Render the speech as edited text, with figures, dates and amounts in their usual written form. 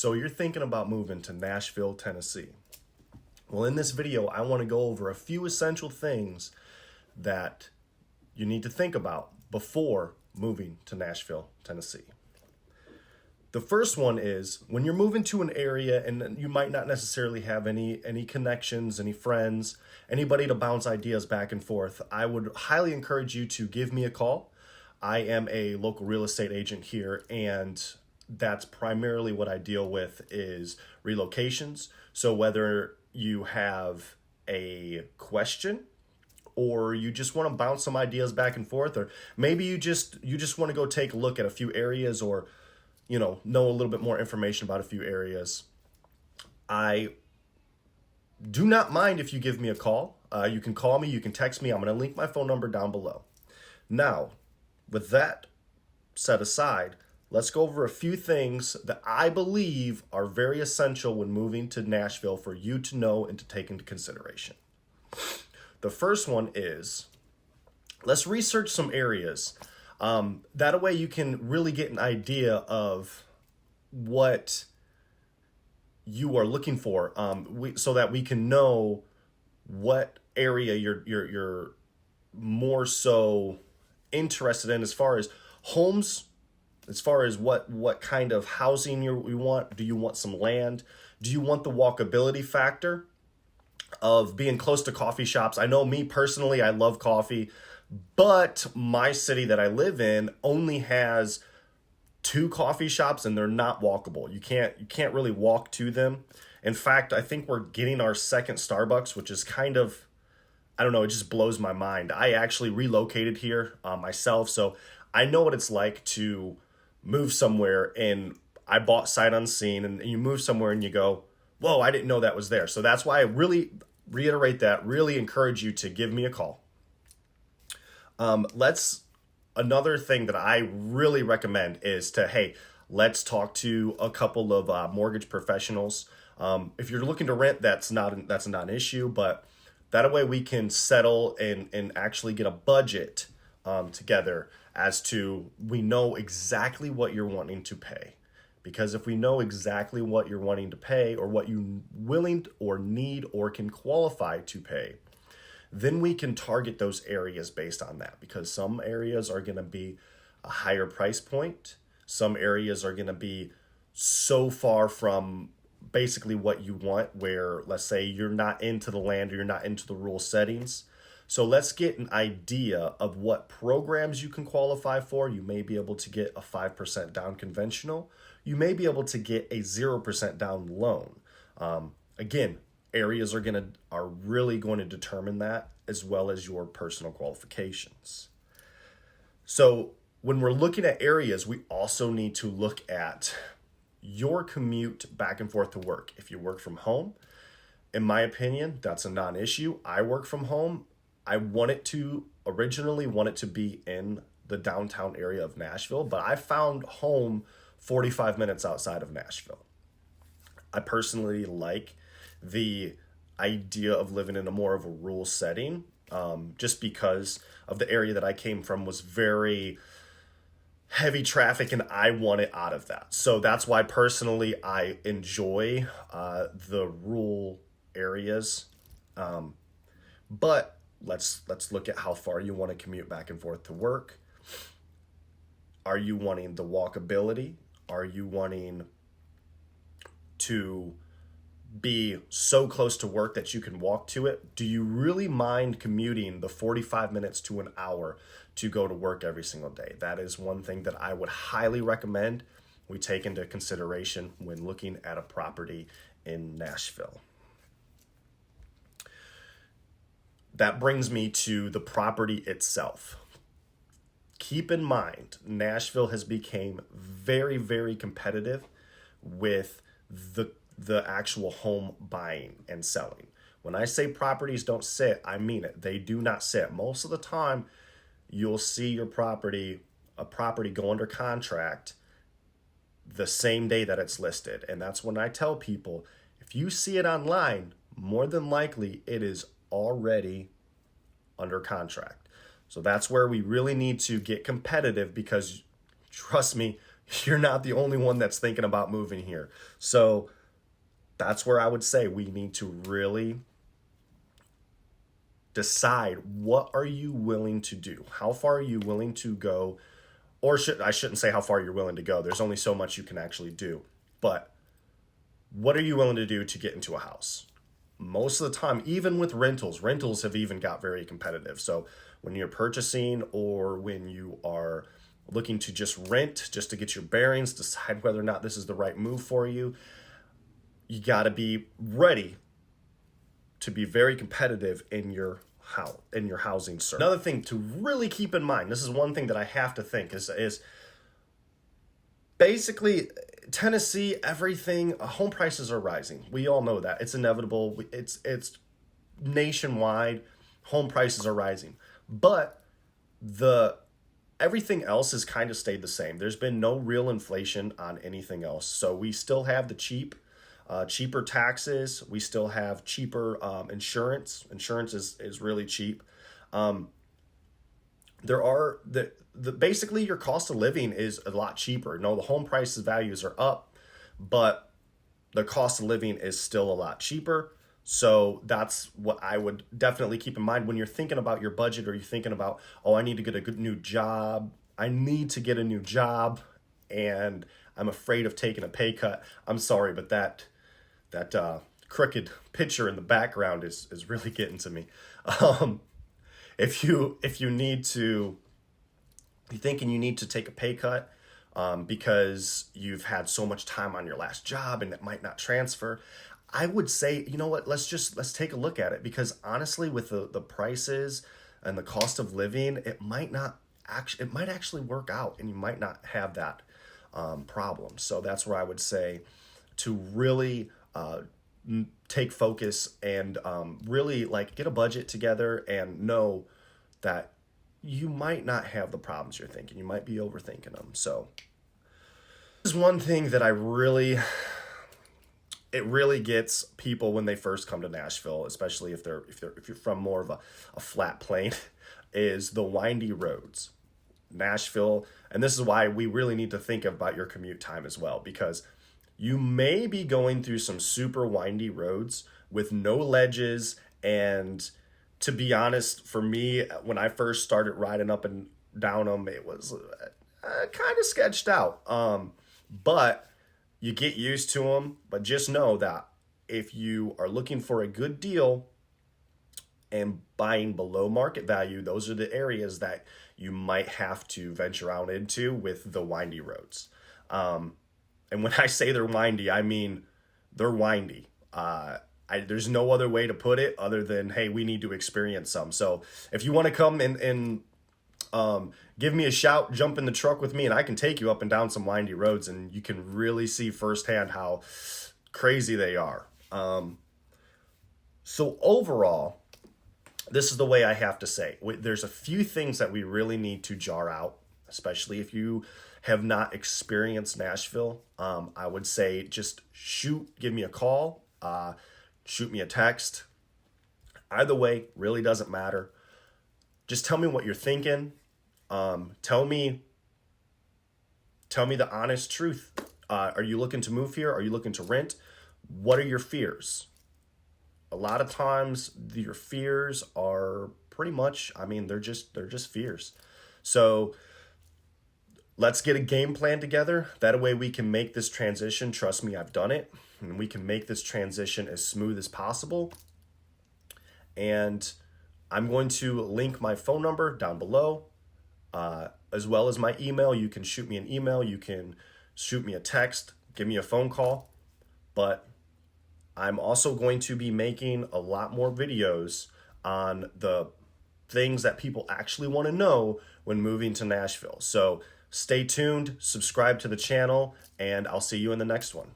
So you're thinking about moving to Nashville, Tennessee. Well, in this video, I want to go over a few essential things that you need to think about before moving to Nashville, Tennessee. The first one is when you're moving to an area and you might not necessarily have any connections, any friends, anybody to bounce ideas back and forth, I would highly encourage you to give me a call. I am a local real estate agent here, and that's primarily what I deal with is relocations. So whether you have a question or you just want to bounce some ideas back and forth, or maybe you just want to go take a look at a few areas, or know a little bit more information about a few areas, I do not mind if you give me a call. You can call me, you can text me. I'm going to link my phone number down below. Now, with that set aside, let's go over a few things that I believe are very essential when moving to Nashville for you to know and to take into consideration. The first one is, let's research some areas. That way you can really get an idea of what you are looking for, so that we can know what area you're more so interested in as far as homes, as far as what kind of housing you want. Do you want some land? Do you want the walkability factor of being close to coffee shops? I know me personally, I love coffee, but my city that I live in only has 2 coffee shops and they're not walkable. You can't really walk to them. In fact, I think we're getting our second Starbucks, which is kind of, I don't know, it just blows my mind. I actually relocated here myself, so I know what it's like to move somewhere, and I bought sight unseen, and you move somewhere and you go, whoa, I didn't know that was there. So that's why I really reiterate that, really encourage you to give me a call. Another thing that I really recommend is let's talk to a couple of mortgage professionals. If you're looking to rent, that's not an issue, but that way we can settle and actually get a budget together as to, we know exactly what you're wanting to pay. Because if we know exactly what you're wanting to pay, or what you willing or need or can qualify to pay, then we can target those areas based on that. Because some areas are going to be a higher price point. Some areas are going to be so far from basically what you want, where let's say you're not into the land or you're not into the rural settings. So let's get an idea of what programs you can qualify for. You may be able to get a 5% down conventional. You may be able to get a 0% down loan. Again, areas are really going to determine that, as well as your personal qualifications. So when we're looking at areas, we also need to look at your commute back and forth to work. If you work from home, in my opinion, that's a non-issue. I work from home. I originally want it to be in the downtown area of Nashville, but I found home 45 minutes outside of Nashville. I personally like the idea of living in a more of a rural setting, just because of the area that I came from was very heavy traffic, and I wanted out of that. So that's why personally I enjoy the rural areas. But let's look at how far you want to commute back and forth to work. Are you wanting the walkability? Are you wanting to be so close to work that you can walk to it? Do you really mind commuting the 45 minutes to an hour to go to work every single day? That is one thing that I would highly recommend we take into consideration when looking at a property in Nashville. That brings me to the property itself. Keep in mind, Nashville has become very, very competitive with the actual home buying and selling. When I say properties don't sit, I mean it. They do not sit. Most of the time, you'll see a property go under contract the same day that it's listed. And that's when I tell people, if you see it online, more than likely it is already under contract. So that's where we really need to get competitive, because trust me, You're not the only one that's thinking about moving here. So that's where I would say we need to really decide, what are you willing to do? How far are you willing to go? Or I shouldn't say how far you're willing to go. There's only so much you can actually do. But what are you willing to do to get into a house? Most of the time, even with rentals have even got very competitive. So when you're purchasing or when you are looking to just rent, just to get your bearings, decide whether or not this is the right move for you, you got to be ready to be very competitive in your housing search. Another thing to really keep in mind, this is one thing that I have to think, is basically Tennessee, everything, home prices are rising. We all know that. It's inevitable. It's nationwide. Home prices are rising. But everything else has kind of stayed the same. There's been no real inflation on anything else. So we still have the cheaper taxes. We still have cheaper insurance. Insurance is really cheap. Basically your cost of living is a lot cheaper. No, the home prices values are up, but the cost of living is still a lot cheaper. So that's what I would definitely keep in mind when you're thinking about your budget, or you're thinking about, oh, I need to get a good new job. I need to get a new job and I'm afraid of taking a pay cut. I'm sorry, but that crooked picture in the background is really getting to me. If you need to, you're thinking you need to take a pay cut because you've had so much time on your last job and it might not transfer, I would say, you know what, let's take a look at it, because honestly, with the prices and the cost of living, it might actually work out and you might not have that problem. So that's where I would say to really take focus and really get a budget together and know that you might not have the problems you're thinking. You might be overthinking them. So this is one thing that it really gets people when they first come to Nashville, especially if you're from more of a flat plain, is the windy roads. Nashville, and this is why we really need to think about your commute time as well, because you may be going through some super windy roads with no ledges. And to be honest, for me, when I first started riding up and down them, it was kind of sketched out. But you get used to them. But just know that if you are looking for a good deal and buying below market value, those are the areas that you might have to venture out into with the windy roads. And when I say they're windy, I mean they're windy. There's no other way to put it other than, hey, we need to experience some. So if you want to come and give me a shout, jump in the truck with me, and I can take you up and down some windy roads, and you can really see firsthand how crazy they are. So overall, this is the way I have to say. There's a few things that we really need to jar out, especially if you have not experienced Nashville. I would say just give me a call, shoot me a text. Either way, really doesn't matter. Just tell me what you're thinking. Tell me the honest truth. Are you looking to move here? Are you looking to rent? What are your fears? A lot of times your fears are pretty much, they're just fears. So let's get a game plan together. That way we can make this transition. Trust me, I've done it. And we can make this transition as smooth as possible. And I'm going to link my phone number down below, as well as my email. You can shoot me an email. You can shoot me a text. Give me a phone call. But I'm also going to be making a lot more videos on the things that people actually want to know when moving to Nashville. So stay tuned, subscribe to the channel, and I'll see you in the next one.